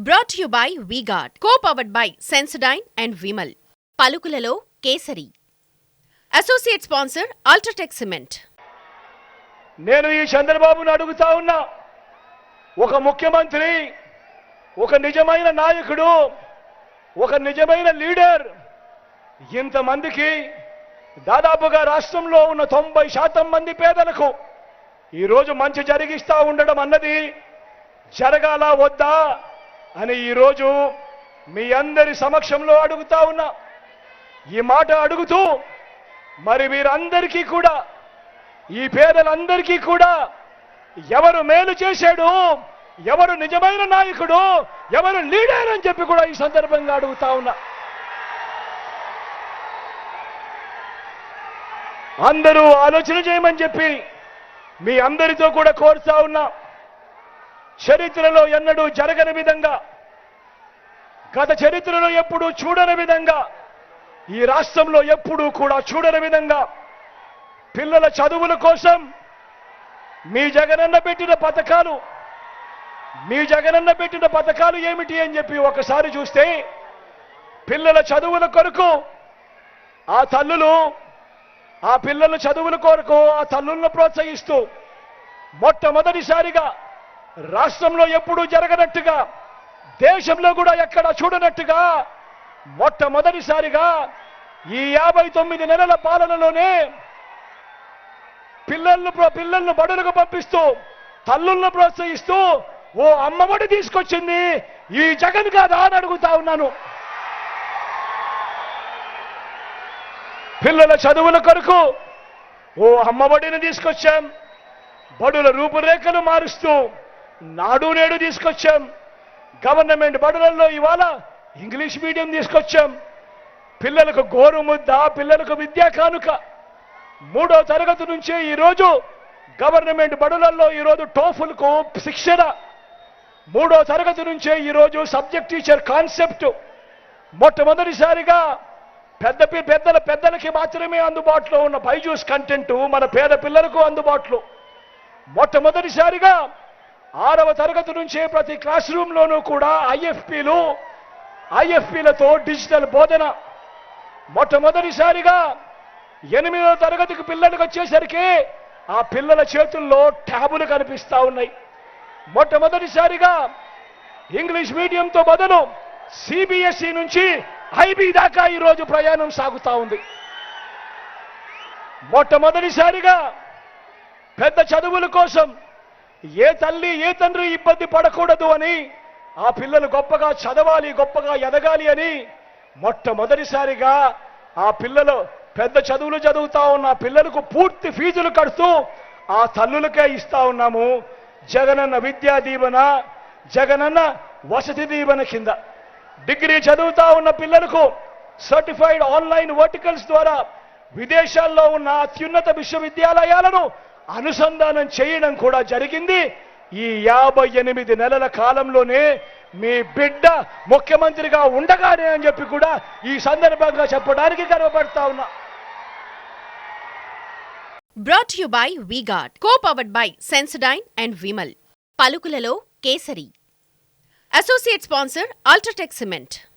Brought to you by V-Guard, co-powered by Sensodyne and Vimal. పలుకులలో Kesari. Associate sponsor UltraTech cement. నేను ఈ చంద్రబాబును అడుగుతా ఉన్నా, ఒక ముఖ్యమంత్రి, ఒక నిజమైన నాయకుడు, ఒక నిజమైన లీడర్ ఇంతమందికి దాదాపుగా రాష్ట్రంలో ఉన్న 90% మంది పేదలకు ఈరోజు మంచి జరిగిస్తా ఉండడం అన్నది జరగాల వద్దా అని ఈరోజు మీ అందరి సమక్షంలో అడుగుతా ఉన్నా. ఈ మాట అడుగుతూ మరి వీరందరికీ కూడా, ఈ పేదలందరికీ కూడా ఎవరు మేలు చేశాడు, ఎవరు నిజమైన నాయకుడు, ఎవరు లీడర్ అని చెప్పి కూడా ఈ సందర్భంగా అడుగుతా ఉన్నా. అందరూ ఆలోచన చేయమని చెప్పి మీ అందరితో కూడా కోరుతా ఉన్నా. చరిత్రలో ఎన్నడూ జరగని విధంగా, గత చరిత్రలో ఎప్పుడూ చూడని విధంగా, ఈ రాష్ట్రంలో ఎప్పుడూ కూడా చూడని విధంగా పిల్లల చదువుల కోసం మీ జగనన్న పెట్టిన పథకాలు, మీ జగనన్న పెట్టిన పథకాలు ఏమిటి అని చెప్పి ఒకసారి చూస్తే, పిల్లల చదువుల కొరకు ఆ తల్లులు, ఆ పిల్లల చదువుల కొరకు ఆ తల్లులను ప్రోత్సహిస్తూ మొట్టమొదటిసారిగా రాష్ట్రంలో ఎప్పుడూ జరగనట్టుగా, దేశంలో కూడా ఎక్కడ చూడనట్టుగా మొట్టమొదటిసారిగా ఈ 59 నెలల పాలనలోనే పిల్లలను బడులకు పంపిస్తూ తల్లులను ప్రోత్సహిస్తూ ఓ అమ్మఒడి తీసుకొచ్చింది ఈ జగన్ కాదా అని అడుగుతా ఉన్నాను. పిల్లల చదువుల కొరకు ఓ అమ్మఒడిని తీసుకొచ్చాం, బడుల రూపురేఖలు మారుస్తూ నాడు నేడు తీసుకొచ్చాం, గవర్నమెంట్ బడులలో ఇవాళ ఇంగ్లీష్ మీడియం తీసుకొచ్చాం, పిల్లలకు గోరుముద్ద, పిల్లలకు విద్యా కానుక, 3వ తరగతి నుంచే ఈరోజు గవర్నమెంట్ బడులలో ఈరోజు టోఫుల్కు శిక్షణ, 3వ తరగతి నుంచే ఈరోజు సబ్జెక్ట్ టీచర్ కాన్సెప్ట్ మొట్టమొదటిసారిగా పెద్దలకి మాత్రమే అందుబాటులో ఉన్న బైజూస్ కంటెంట్ మన పేద పిల్లలకు అందుబాటులో, మొట్టమొదటిసారిగా 6వ తరగతి నుంచే ప్రతి క్లాస్ రూమ్లోనూ కూడా ఐఎఫ్పీలతో డిజిటల్ బోధన, మొట్టమొదటిసారిగా 8వ తరగతికి పిల్లలకు వచ్చేసరికి ఆ పిల్లల చేతుల్లో ట్యాబులు కనిపిస్తా ఉన్నాయి. మొట్టమొదటిసారిగా ఇంగ్లీష్ మీడియంతో బదులు సిబిఎస్ఈ నుంచి ఐబీ దాకా ఈరోజు ప్రయాణం సాగుతా ఉంది. మొట్టమొదటిసారిగా పెద్ద చదువుల కోసం ఏ తల్లి ఏ తండ్రి ఇబ్బంది పడకూడదు అని, ఆ పిల్లలు గొప్పగా చదవాలి, గొప్పగా ఎదగాలి అని మొట్టమొదటిసారిగా ఆ పిల్లలు పెద్ద చదువులు చదువుతా ఉన్న పిల్లలకు పూర్తి ఫీజులు కడుతూ ఆ తల్లులకే ఇస్తా ఉన్నాము. జగనన్న విద్యా దీవెన, జగనన్న వసతి దీవెన కింద డిగ్రీ చదువుతా ఉన్న పిల్లలకు సర్టిఫైడ్ ఆన్లైన్ వర్టికల్స్ ద్వారా విదేశాల్లో ఉన్న అత్యున్నత విశ్వవిద్యాలయాలను అనుసంధానం చేయడం కూడా జరిగింది. ఈ 58 నెలల కాలంలోనే మీ బిడ్డ ముఖ్యమంత్రిగా ఉండగానే అని చెప్పి కూడా ఈ సందర్భంగా చెప్పడానికి గర్వపడతా ఉన్నా. Brought to you by V-Guard, co-powered by Sensodyne and Vimal. పలుకులలో Kesari. Associate sponsor UltraTech cement.